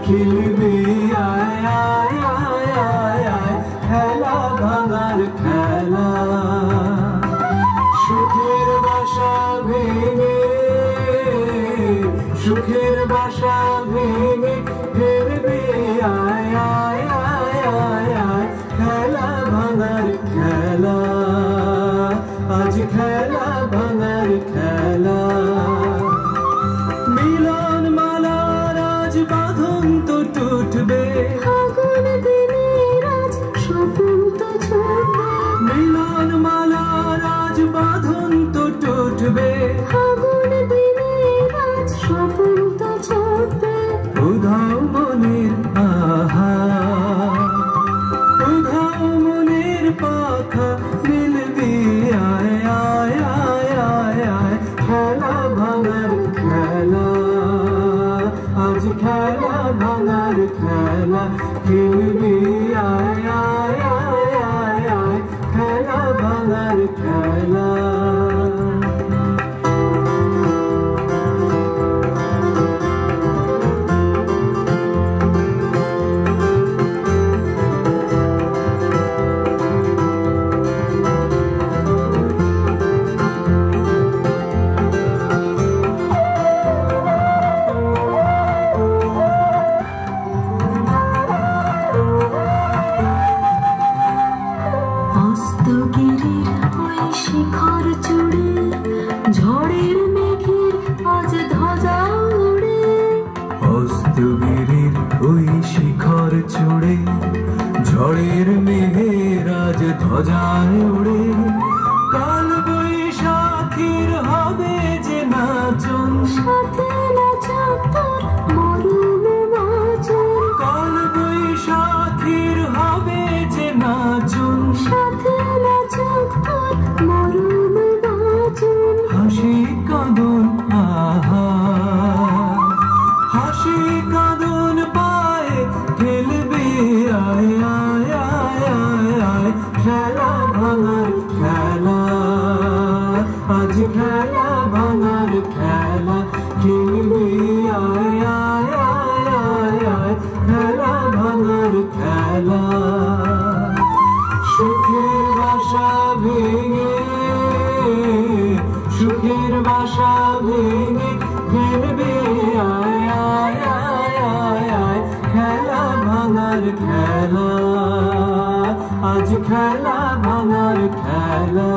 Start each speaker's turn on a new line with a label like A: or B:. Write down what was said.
A: খেলবি আয় আয় আয় আয় আয় খেলা ভাঙার খেলা সুখের বাসা ভেঙে সুখের বাসা ভেঙে ফিরবি আয় আয় আয় আয় আয় খেলা ভাঙার খেলা আজ খেলা ভাঙার খেলা মিলন মালার আজ বাঁধন তো টুটবে
B: ফাগুন দিনের আজ স্বপন তো ছুটবে
A: মিলন মালার আজ বাঁধন তো টুটবে
B: ফাগুন দিনের আজ স্বপন তো ছুটবে
A: উধাও মনের আহা উধাও মনের পাখা মিলবি আয় আয় আয় আয় আয় খেলা ভাঙার খেলা আজ খেলা ভাঙার খেলা খেলবি আয় আয় আয় আয় আয় খেলা ভাঙার খেলা
B: অস্তগিরির ওই শিখর চূড়ে ঝড়ের মেঘের আজ ধ্বজা উড়ে
A: অস্তগিরির ওই শিখর চূড়ে ঝড়ের মেঘের আজ ধ্বজায় উড়ে কাল বৈশাখীর হবে যে নাচন
B: সাথে নাচক তোর মরুণ নাচন
A: কাল বৈশাখীর হবে যে নাচন
B: সাথে নাচক তোর মরুণ নাচন
A: হাসি কাঁদন আহা হাসি কাঁদন পায়ে খেলবি আয় আয় আয় আয় আয় খেলা ভাঙার খেলা আজ খেলা ভাঙার খেলা খেলবি আয় আয় আয় আয় আয় খেলা ভাঙার খেলা সুখের বাসা ভেঙে সুখের বাসা ভেঙে ফিরবি আয় আয় আয় আয় আয় খেলা ভাঙার খেলা আজ খেলা ভাঙার খেলা